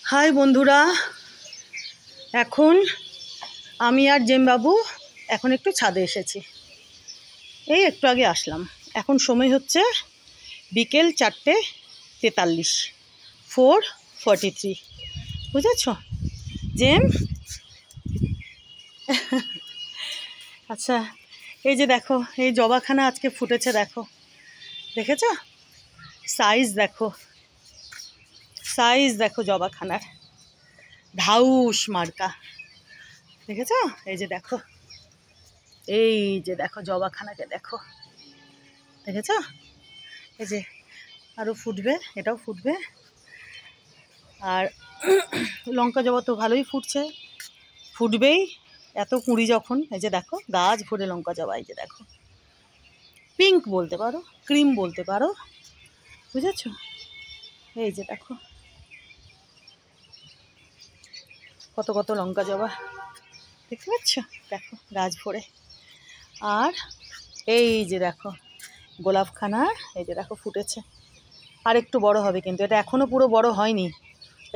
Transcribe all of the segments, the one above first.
High বন্ধুরা, এখন আমি আর জেমবাবু এখন একটু ছাদে এসেছি। এই একটু আগে আসলাম। এখন সময় হচ্ছে বিকেল 4:43, 4:43। বুঝেছ জেম? আচ্ছা, এই যে দেখো, এই জবাখানা আজকে ফুটেছে। দেখো, দেখেছ? সাইজ দেখো, সাইজ দেখো জবাখানার, ঢাউস মার্কা। দেখেছ? এই যে দেখো, এই যে দেখো জবাখানাকে দেখো, দেখেছ? এই যে আরও ফুটবে, এটাও ফুটবে। আর লঙ্কা জবা তো ভালোই ফুটছে, ফুটবেই, এত কুঁড়ি যখন। এই যে দেখো গাছ ভরে লঙ্কা জবা। এই যে দেখো, পিঙ্ক বলতে পারো, ক্রিম বলতে পারো, বুঝেছ? এই যে দেখো কত কত লঙ্কা জবা, দেখতে পাচ্ছ? দেখো গাছ ভরে। আর এই যে দেখো গোলাপখানা, এই যে দেখো ফুটেছে। আর একটু বড় হবে, কিন্তু এটা এখনও পুরো বড় হয়নি।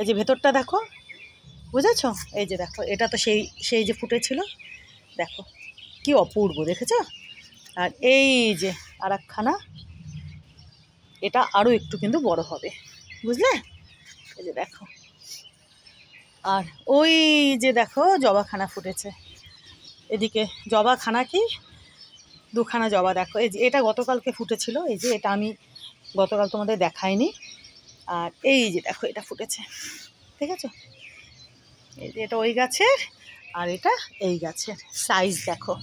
এই যে ভেতরটা দেখো, বুঝেছ? এই যে দেখো, এটা তো সেই সেই যে ফুটেছিল, দেখো কি অপূর্ব, দেখেছ? আর এই যে আর একখানা, এটা আরও একটু কিন্তু বড় হবে, বুঝলে? এই যে দেখো, আর ওই যে দেখো জবাখানা ফুটেছে। এদিকে জবাখানা কি, দুখানা জবা দেখো। এই যে এটা গতকালকে ফুটেছিল, এই যে এটা আমি গতকাল তোমাদের দেখাইনি। আর এই যে দেখো এটা ফুটেছে, ঠিক আছে? এই যে এটা ওই গাছের, আর এটা এই গাছের। সাইজ দেখো,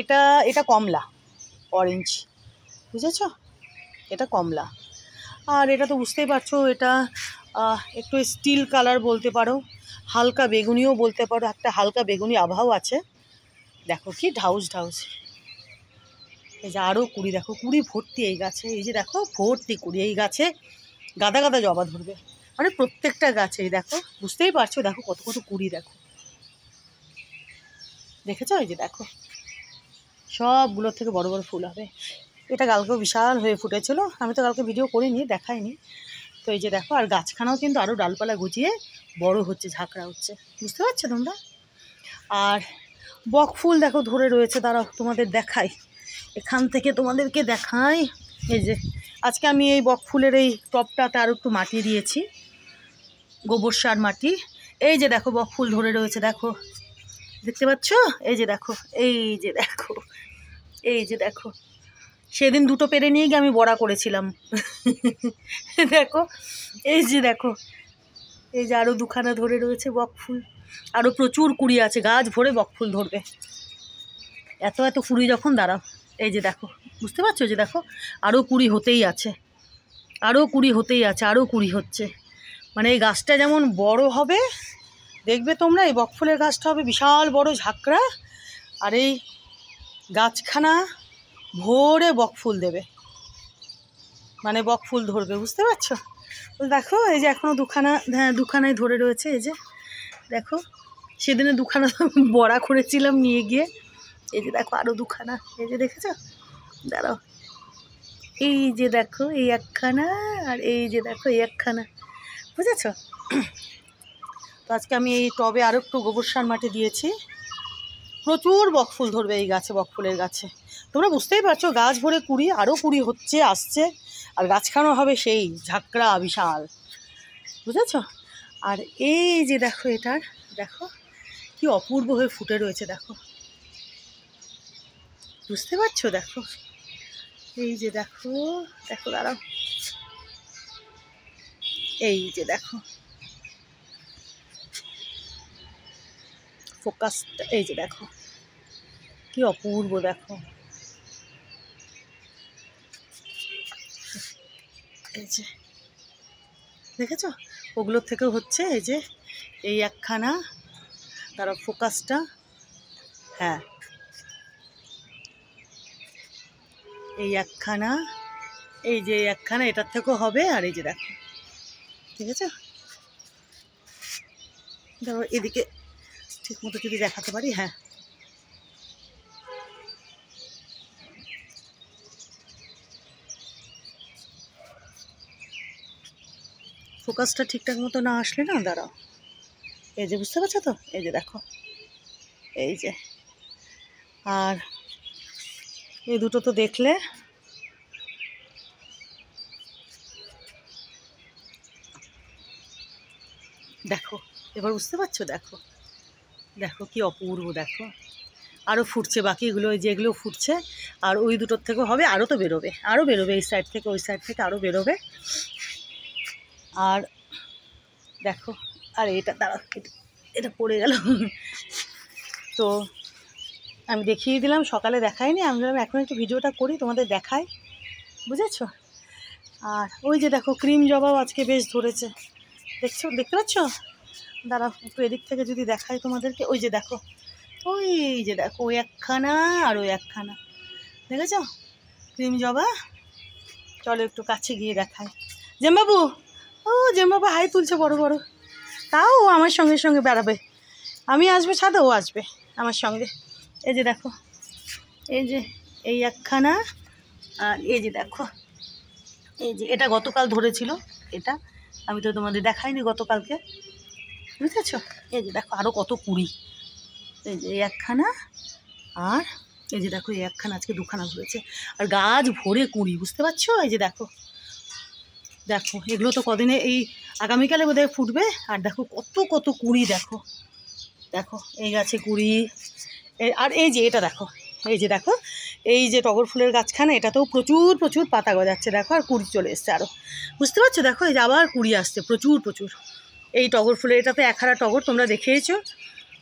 এটা এটা কমলা, অরেঞ্জ, বুঝেছ? এটা কমলা। আর এটা তো বুঝতেই পারছো, এটা একটু স্টিল কালার বলতে পারো, হালকা বেগুনিও বলতে পারো, একটা হালকা বেগুনি আভাও আছে। দেখো কি ঢাউস ঢাউস। এই যে আরও কুড়ি, দেখো কুড়ি ভর্তি এই গাছে। এই যে দেখো ভর্তি কুড়ি, এই গাছে গাদা গাদা জবা ধরবে, মানে প্রত্যেকটা গাছেই দেখো, বুঝতেই পারছো। দেখো কত কত কুড়ি, দেখো, দেখেছো? এই যে দেখো সবগুলোর থেকে বড় বড় ফুল হবে। এটা কালকেও বিশাল হয়ে ফুটেছিল, আমি তো কালকে ভিডিও করিনি, দেখাইনি। তো এই যে দেখো, আর গাছখানাও কিন্তু আরও ডালপালা গুছিয়ে বড় হচ্ছে, ঝাঁকড়া হচ্ছে, বুঝতে পারছো তোমরা? আর বক ফুল দেখো ধরে রয়েছে, দাঁড়াও তোমাদের দেখাই, এখান থেকে তোমাদেরকে দেখাই। এই যে আজকে আমি এই বক ফুলের এই টবটাতে আরও একটু মাটি দিয়েছি, গোবর সার মাটি। এই যে দেখো বক ফুল ধরে রয়েছে, দেখো, দেখতে পাচ্ছ? এই যে দেখো, এই যে দেখো, এই যে দেখো, সেদিন দুটো পেরে নিয়ে গিয়ে আমি বড়া করেছিলাম। দেখো, এই যে দেখো, এই যে আরও দুখানা ধরে রয়েছে বক ফুল, আরও প্রচুর কুড়ি আছে, গাছ ভরে বক ফুল ধরবে। এত এত কুড়ি যখন, দাঁড়াও, এই যে দেখো, বুঝতে পারছো? যে দেখো আরও কুড়ি হতেই আছে, আরও কুড়ি হতেই আছে, আরও কুড়ি হচ্ছে। মানে এই গাছটা যেমন বড় হবে, দেখবে তোমরা, এই বকফুলের গাছটা হবে বিশাল বড় ঝাঁকড়া, আর এই গাছখানা ভরে বকফুল দেবে, মানে বকফুল ধরবে, বুঝতে পারছো? তো দেখো এই যে এখনও দুখানা, হ্যাঁ দুখানায় ধরে রয়েছে। এই যে দেখো, সেদিনে দুখানা বড়া করেছিলাম নিয়ে গিয়ে। এই যে দেখো আরও দুখানা, এই যে দেখেছো? দাঁড়াও, এই যে দেখো এই একখানা, আর এই যে দেখো এই একখানা, বুঝেছ? তো আজকে আমি এই টবে আরও একটু গোবর সার মাটি দিয়েছি, প্রচুর বকফুল ধরবে এই গাছে, বকফুলের গাছে। তোমরা বুঝতেই পারছো, গাছ ভরে কুড়ি, আরও কুড়ি হচ্ছে, আসছে, আর গাছখানো হবে সেই ঝাঁকড়া বিশাল, বুঝেছ? আর এই যে দেখো এটার, দেখো কি অপূর্ব হয়ে ফুটে রয়েছে, দেখো, বুঝতে পারছো? দেখো এই যে দেখো, দেখো দাঁড়াও, এই যে দেখো ফোকাসটা, এই যে দেখো কি অপূর্ব, দেখো, এই যে দেখেছো? ওগুলোর থেকেও হচ্ছে, এই যে এই একখানা, তারা ফোকাসটা, হ্যাঁ এই একখানা, এই যে একখানা এটার থেকেও হবে। আর এই যে দেখো, ঠিক আছে? দেখো এদিকে ঠিক মতো যদি দেখাতে পারি, হ্যাঁ ফোকাসটা ঠিকঠাক মতো না আসলে না, দাঁড়াও, এই যে বুঝতে পারছো তো, এই যে দেখো, এই যে, আর এই দুটো তো দেখলে, দেখো এবার বুঝতে পারছো, দেখো দেখো কি অপূর্ব, দেখো আরও ফুটছে, বাকি এগুলো যেগুলো ফুটছে, আর ওই দুটোর থেকেও হবে, আরও তো বেরোবে, আরও বেরোবে, এই সাইড থেকে ওই সাইড থেকে আরও বেরোবে। আর দেখো, আর এটা দাঁড়াও, এটা পড়ে গেল। তো আমি দেখিয়ে দিলাম, সকালে দেখাইনি, আমি ভাবলাম এখন একটু ভিডিওটা করি, তোমাদের দেখাই, বুঝেছো। আর ওই যে দেখো ক্রিম জবাও আজকে বেশ ধরেছে, দেখছো, দেখতে পাচ্ছ, দাঁড়াও একটু এদিক থেকে যদি দেখাই তোমাদেরকে, ওই যে দেখো, ওই যে দেখো, ওই একখানা আর ওই একখানা, দেখেছ ক্রিম জবা। চলো একটু কাছে গিয়ে দেখাই। জেমবাবু, ও জেমবাবু হাই তুলছে বড় বড়, তাও ও আমার সঙ্গে সঙ্গে বেড়াবে, আমি আসবো ছাদে, ও আসবে আমার সঙ্গে। এই যে দেখো, এই যে এই একখানা, আর এই যে দেখো, এই যে এটা গতকাল ধরেছিল, এটা আমি তো তোমাদের দেখাইনি গতকালকে, বুঝেছ। এই যে দেখো আরও কত কুড়ি, এই যে এই একখানা, আর এই যে দেখো এই একখানা, আজকে দুখানা ধরেছে, আর গাছ ভরে কুড়ি, বুঝতে পারছো। এই যে দেখো, দেখো এগুলো তো কদিনে, এই আগামীকালে বোধহয় ফুটবে, আর দেখো কত কত কুড়ি, দেখো দেখো এই গাছে কুড়ি, আর এই যে এটা দেখো, এই যে দেখো, এই যে টগর ফুলের গাছখানা, এটাতেও প্রচুর প্রচুর পাতা গজাচ্ছে, দেখো, আর কুড়ি চলে এসছে আরও, বুঝতে পারছো। দেখো এই যে আবার কুড়ি আসছে প্রচুর প্রচুর, এই টগর ফুলের, এটাতে একহারা টগর, তোমরা দেখিয়েছো,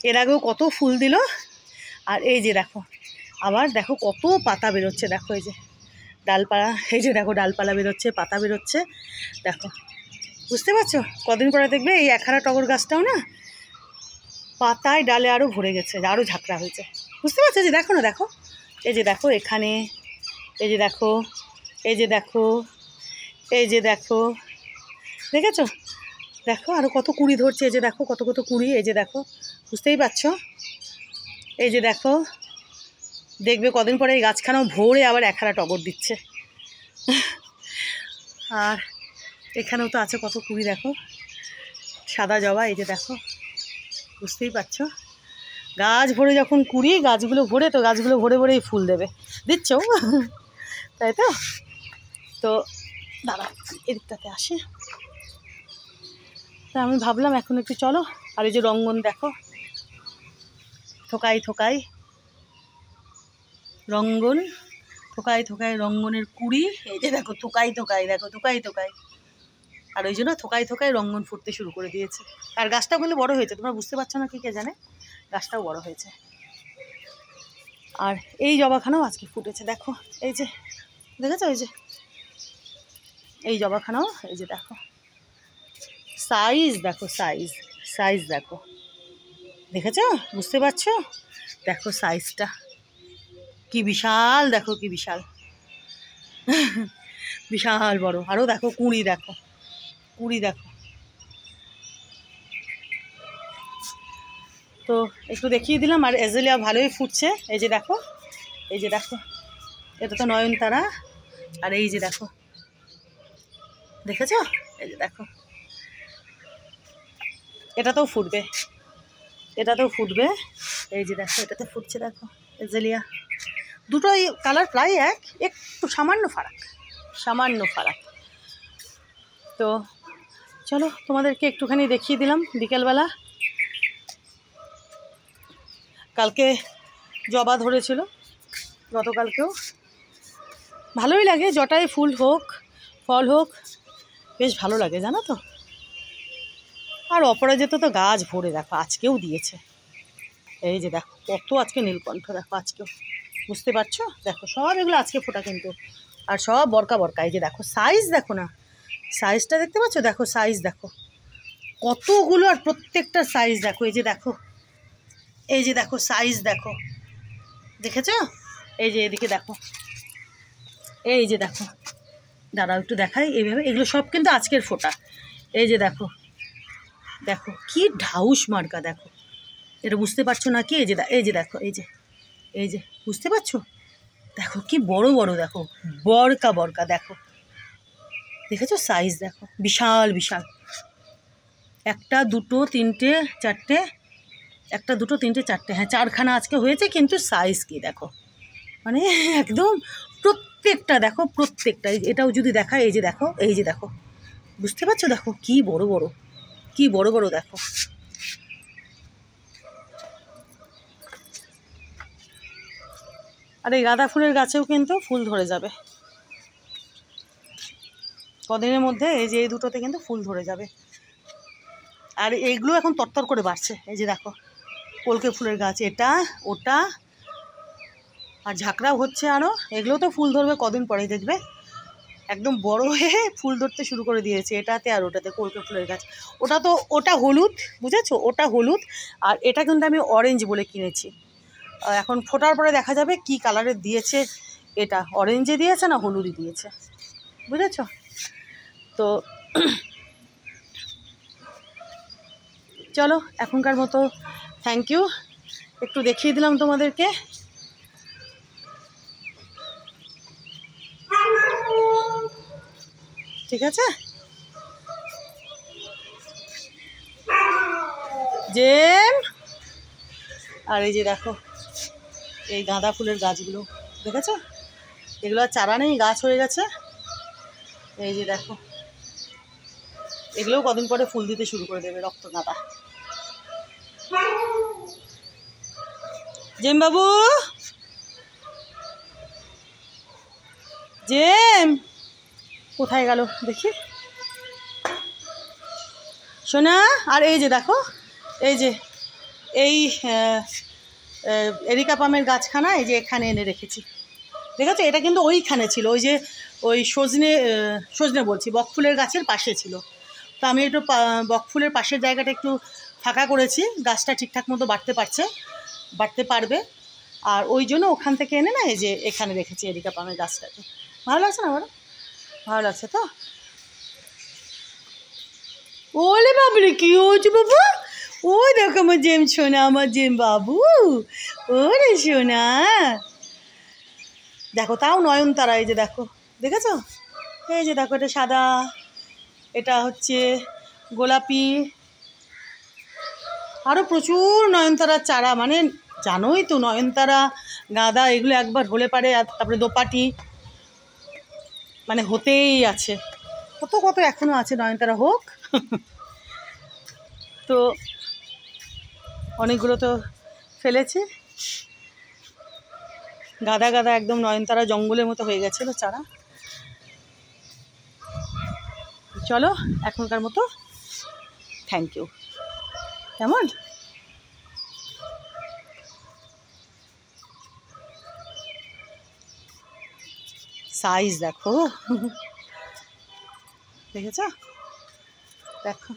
এর আগেও কত ফুল দিল। আর এই যে দেখো, আবার দেখো কত পাতা বেরোচ্ছে, দেখো এই যে ডালপালা, এই যে দেখো ডালপালা বেরোচ্ছে, পাতা বেরোচ্ছে, দেখো বুঝতে পারছো। কদিন পরে দেখবে এই একহারা টগর গাছটাও না পাতায় ডালে আরও ভরে গেছে, আরও ঝাঁকড়া হয়েছে, বুঝতে পারছো। যে দেখো না, দেখো এই যে দেখো এখানে, এই যে দেখো, এই যে দেখো, এই যে দেখো, দেখেছো, দেখো আরও কত কুড়ি ধরছে, এই যে দেখো কত কত কুড়ি, এই যে দেখো, বুঝতেই পারছো। এই যে দেখো, দেখবে কদিন পরে এই গাছখানাও ভরে আবার একহারা টগর দিচ্ছে। আর এখানেও তো আছে কত কুড়ি, দেখো সাদা জবা, এই যে দেখো, বুঝতেই পারছো। গাছ ভরে যখন কুড়ি, গাছগুলো ভরে, তো গাছগুলো ভরে ভরেই ফুল দেবে, দিচ্ছ, তাই তো। তো দাঁড়া এদিকটাতে আসে, তা আমি ভাবলাম এখন একটু চলো, আর এই যে রঙ্গন দেখো, থোকাই থোকাই রঙ্গন, থোকাই থোকাই রঙ্গনের কুড়ি, এই যে দেখো থোকাই থোকাই, দেখো থোকাই থোকাই, আর ওই জন্য থোকাই থোকাই রঙ্গন ফুটতে শুরু করে দিয়েছে। আর গাছটাও কিন্তু বড়ো হয়েছে, তোমরা বুঝতে পারছো না কি কে জানে, গাছটাও বড়ো হয়েছে। আর এই জবাখানাও আজকে ফুটেছে, দেখো এই যে দেখেছো, এই যে এই জবাখানাও, এই যে দেখো সাইজ, দেখো সাইজ, সাইজ দেখো, দেখেছো, বুঝতে পারছো, দেখো সাইজটা কি বিশাল, দেখো কি বিশাল, বিশাল বড়। আরও দেখো কুঁড়ি, দেখো কুঁড়ি, দেখো। তো একটু দেখিয়ে দিলাম। আর এজেলিয়া ভালোই ফুটছে, এই যে দেখো, এই যে দেখো, এটা তো নয়নতারা, আর এই যে দেখো, দেখেছো, এই যে দেখো, এটাতেও ফুটবে, এটাতেও ফুটবে, এই যে দেখো এটাতে ফুটছে, দেখো এজেলিয়া, দুটোই কালার প্রায় এক, একটু সামান্য ফারাক, সামান্য ফারাক। তো চলো তোমাদেরকে একটুখানি দেখিয়ে দিলাম বিকেলবেলা। কালকে জবা ধরেছিল, গতকালকেও, ভালোই লাগে, জটায় ফুল হোক ফল হোক, বেশ ভালো লাগে জানো তো। আর অপরাজিত তো গাছ ভরে, দেখো আজকেও দিয়েছে, এই যে দেখো কত আজকে নীলকণ্ঠ, দেখো আজকেও, বুঝতে পারছো, দেখো সব এগুলো আজকে ফোটা কিন্তু, আর সব বরকা বরকা। এই যে দেখো সাইজ, দেখো না সাইজটা, দেখতে পাচ্ছ, দেখো সাইজ দেখো কতগুলো, আর প্রত্যেকটা সাইজ দেখো, এই যে দেখো, এই যে দেখো সাইজ দেখো, দেখেছো, এই যে এদিকে দেখো, এই যে দেখো, দাঁড়াও একটু দেখাই এইভাবে, এগুলো সব কিন্তু আজকের ফোটা। এই যে দেখো, দেখো কি ঢাউস মার্কা, দেখো এটা বুঝতে পারছো না কি, এই যে এই যে দেখো, এই যে, এই যে বুঝতে পারছো, দেখো কি বড় বড়, দেখো বরকা বরকা, দেখো দেখেছো সাইজ, দেখো বিশাল বিশাল, একটা দুটো তিনটে চারটে, একটা দুটো তিনটে চারটে, হ্যাঁ 4খানা আজকে হয়েছে। কিন্তু সাইজ কি দেখো, মানে একদম প্রত্যেকটা দেখো, প্রত্যেকটা। এটাও যদি দেখায়, এই যে দেখো, এই যে দেখো, বুঝতে পারছো? দেখো কি বড় বড়, কি বড় বড় দেখো। আর এই গাঁদা ফুলের গাছেও কিন্তু ফুল ধরে যাবে কদিনের মধ্যে। এই যে এই দুটোতে কিন্তু ফুল ধরে যাবে। আর এইগুলো এখন তরতর করে বাড়ছে। এই যে দেখো কলকে ফুলের গাছ, এটা ওটা, আর ঝাঁকড়াও হচ্ছে আরও। এগুলো তো ফুল ধরবে কদিন পরেই, দেখবে একদম বড় হয়ে ফুল ধরতে শুরু করে দিয়েছে এটাতে আর ওটাতে, কলকে ফুলের গাছ। ওটা হলুদ, বুঝেছো? ওটা হলুদ, আর এটা কিন্তু আমি অরেঞ্জ বলে কিনেছি। এখন ফোটার পরে দেখা যাবে কি কালারের দিয়েছে। এটা অরেঞ্জে দিয়েছে না হলুদই দিয়েছে, বুঝেছো? তো চলো এখনকার মতো থ্যাংক ইউ, একটু দেখিয়ে দিলাম তোমাদেরকে। ঠিক আছে, জেম। আর এই যে দেখো এই গাঁদা ফুলের গাছগুলো দেখেছো, এগুলো আর চারা নেই, গাছ হয়ে গেছে। এই যে দেখো, এগুলোও কদিন পরে ফুল দিতে শুরু করে দেবে, রক্ত গাঁদা। জেম বাবু, জেম কোথায় গেল দেখি, সোনা। আর এই যে দেখো, এই যে এই এরিকা পামের গাছখানা এই যে এখানে এনে রেখেছি, দেখেছো? এটা কিন্তু ওইখানে ছিল, ওই যে ওই সজনে বলছি, বকফুলের গাছের পাশে ছিল। তো আমি একটু বকফুলের পাশের জায়গাটা একটু ফাঁকা করেছি, গাছটা ঠিকঠাক মতো বাড়তে পারবে। আর ওই জন্য ওখান থেকে এনে না এই যে এখানে রেখেছি এরিকা পামের গাছটাকে। ভালো লাগছে না বলো? ভালো লাগছে তো? ওলে বাবুরে, কি হয়েছে বাবু? ও দেখো আমার জেম সোনা, আমার জেম বাবু, ওরে সোনা দেখো। তাও নয়নতারা, এই যে দেখো, দেখেছো? এই যে দেখো, এটা সাদা, এটা হচ্ছে গোলাপি, আরও প্রচুর নয়নতারার চারা। মানে জানোই তো, নয়নতারা গাঁদা এগুলো একবার হলে পারে, আর তারপরে দোপাটি, মানে হতেই আছে। কত এখনও আছে, নয়নতারা হোক। তো অনেকগুলো তো ফেলেছি, গাদা গাদা একদম নয়নতারা জঙ্গলের মতো হয়ে গেছিলো চারা। চলো এখনকার মতো থ্যাংক ইউ। কেমন সাইজ দেখো, দেখেছ? দেখো